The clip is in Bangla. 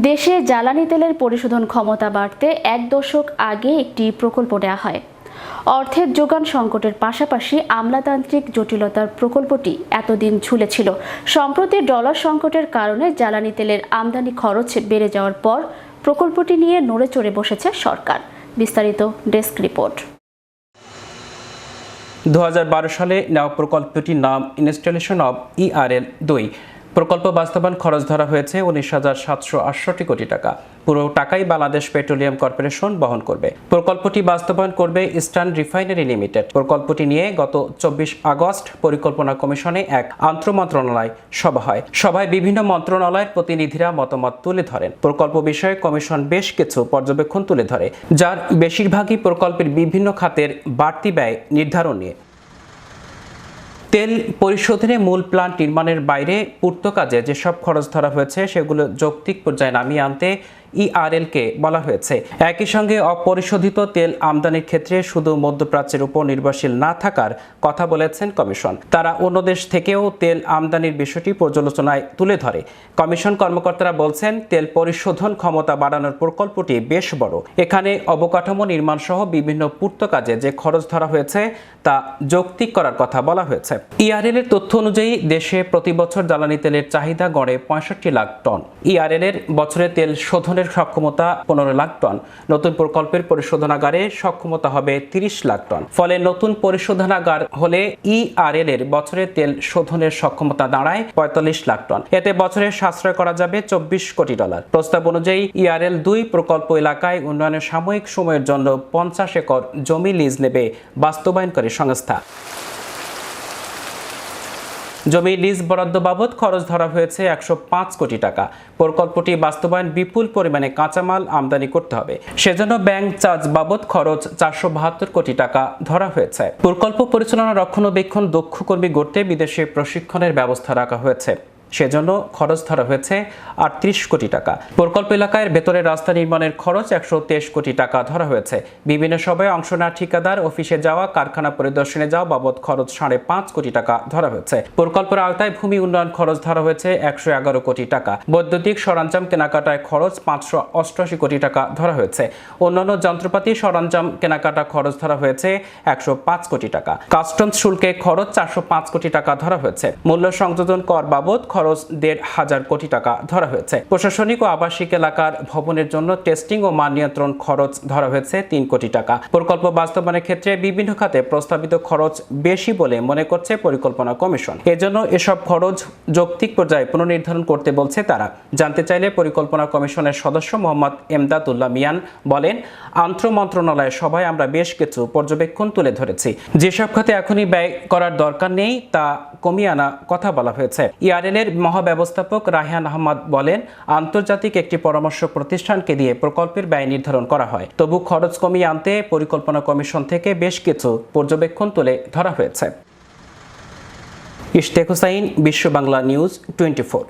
দেশে জ্বালানি তেলের পরিশোধন ক্ষমতা বাড়তে ১ দশক আগে একটি প্রকল্প নেওয়া হয়। অর্থের যোগান সংকটের পাশাপাশি আমলাতান্ত্রিক জটিলতার প্রকল্পটি এতদিন ঝুলেছিল। সম্প্রতি ডলার সংকটের কারণে জ্বালানি তেলের আমদানি খরচ বেড়ে যাওয়ার পর প্রকল্পটি নিয়ে নড়েচড়ে বসেছে সরকার। বিস্তারিত ডেস্ক রিপোর্ট। ২০১২ সালে নেওয়া প্রকল্পটির নাম ইনস্টলেশন অব ERL-2। প্রকল্প বাস্তবায়ন খরচ ধরা হয়েছে ১৯,৭৬৮ কোটি টাকা। পুরো টাকাই বাংলাদেশ পেট্রোলিয়াম কর্পোরেশন বহন করবে। প্রকল্পটি বাস্তবায়ন করবে ইস্টার্ন রিফাইনারি লিমিটেড। প্রকল্পটি নিয়ে গত ২৪ আগস্ট পরিকল্পনা কমিশনে এক আন্তঃমন্ত্রণালয় সভা হয়। সভায় বিভিন্ন মন্ত্রণালয়ের প্রতিনিধিরা মতামত তুলে ধরেন। প্রকল্প বিষয়ে কমিশন বেশ কিছু পর্যবেক্ষণ তুলে ধরে, যার বেশিরভাগই প্রকল্পের বিভিন্ন খাতের বাড়তি ব্যয় নির্ধারণ নিয়ে। তেল পরিশোধনে মূল প্ল্যান্ট নির্মাণের বাইরে পূর্ত কাজে যেসব খরচ ধরা হয়েছে সেগুলো যৌক্তিক পর্যায়ে নামিয়ে আনতে ERL-কে বলা হয়েছে। একই সঙ্গে অপরিশোধিত তেল আমদানির ক্ষেত্রে শুধু মধ্যপ্রাচ্যের উপর নির্ভরশীল না থাকার কথা বলেছেন কমিশন। তারা অন্য দেশ থেকেও তেল আমদানির বিষয়টি পর্যালোচনায় তুলে ধরে। কমিশন কর্মকর্তারা বলছেন, তেল পরিশোধন ক্ষমতা বাড়ানোর প্রকল্পটি বেশ বড়। এখানে অবকাঠামো নির্মাণ সহ বিভিন্ন পূর্ত কাজে যে খরচ ধরা হয়েছে তা যৌক্তিক করার কথা বলা হয়েছে। ERL-এর তথ্য অনুযায়ী দেশে প্রতি বছর জ্বালানি তেলের চাহিদা গড়ে ৬৫ লাখ টন। ERL-এর বছরে তেল শোধনের সক্ষমতা ১৫ লাখ টন। নতুন প্রকল্পের পরিশোধনাগারে সক্ষমতা হবে ৩০ লাখ টন। ফলে নতুন পরিশোধনাগার হলে ERL-এর বছরে তেল শোধনের সক্ষমতা দাঁড়ায় ৪৫ লাখ টন। এতে বছরে সাশ্রয় করা যাবে ২৪ কোটি ডলার। প্রস্তাব অনুযায়ী ERL-2 প্রকল্প এলাকায় উন্নয়নের সাময়িক সময়ের জন্য ৫০ একর জমি লিজ নেবে বাস্তবায়নকারী সংস্থা। জমি লিজ বরাদ্দ বাবদ খরচ ধরা হয়েছে ১০৫ কোটি টাকা। প্রকল্পটি বাস্তবায়ন বিপুল পরিমাণে কাঁচামাল আমদানি করতে হবে, সেজন্য ব্যাংক চার্জ বাবদ খরচ ৪৭২ কোটি টাকা ধরা হয়েছে। প্রকল্প পরিচালনা রক্ষণাবেক্ষণ দক্ষ কর্মী গড়তে বিদেশে প্রশিক্ষণের ব্যবস্থা রাখা হয়েছে, সেজন্য খরচ ধরা হয়েছে ৩৮ কোটি টাকা। প্রকল্প এলাকায় ভেতরে রাস্তা নির্মাণের খরচ ১২৩ কোটি টাকা ধরা হয়েছে। বিভিন্ন সভায় অংশ নেওয়া ঠিকাদার, অফিসে যাওয়া, কারখানা পরিদর্শনে যাওয়া বাবদ খরচ ৫.৫ কোটি টাকা ধরা হয়েছে। প্রকল্পের আওতায় ভূমি উন্নয়ন খরচ ধরা হয়েছে ১১১ কোটি টাকা। বৈদ্যুতিক সরঞ্জাম কেনাকাটায় খরচ ৫৮৮ কোটি টাকা ধরা হয়েছে। অন্যান্য যন্ত্রপাতি সরঞ্জাম কেনাকাটা খরচ ধরা হয়েছে ১০৫ কোটি টাকা। কাস্টমস শুল্কে খরচ ৪০৫ কোটি টাকা ধরা হয়েছে। মূল্য সংযোজন কর বাবদ খরচ ১,৫০০ কোটি টাকা ধরা হয়েছে। প্রশাসনিক ও আবাসিক এলাকার ভবনের জন্য টেস্টিং ও মান নিয়ন্ত্রণ খরচ ধরা হয়েছে ৩ কোটি টাকা। প্রকল্প বাস্তবায়নের ক্ষেত্রে বিভিন্ন খাতে প্রস্তাবিত খরচ বেশি বলে মনে করছে পরিকল্পনা কমিশন। এজন্য এসব খরচ যৌক্তিক পর্যায়ে পুনর্নির্ধারণ করতে বলছে তারা। জানতে চাইলে পরিকল্পনা কমিশনের সদস্য মোহাম্মদ এমদাদুল্লাহ মিয়ান বলেন, আন্তঃমন্ত্রণালয়ের সভায় আমরা বেশ কিছু পর্যবেক্ষণ তুলে ধরেছি। যেসব খাতে এখনই ব্যয় করার দরকার নেই তা কমিয়ে আনা কথা বলা হয়েছে। ERL-এর মহাব্যবস্থাপক রায়হান আহমদ বলেন, আন্তর্জাতিক একটি পরামর্শ প্রতিষ্ঠানকে দিয়ে প্রকল্পের ব্যয় নির্ধারণ করা হয়। তবু খরচ কমিয়ে আনতে পরিকল্পনা কমিশন থেকে বেশ কিছু পর্যবেক্ষণ তুলে ধরা হয়েছে। ইশতিয়াক হুসাইন, বিশ্ব বাংলা নিউজ 24।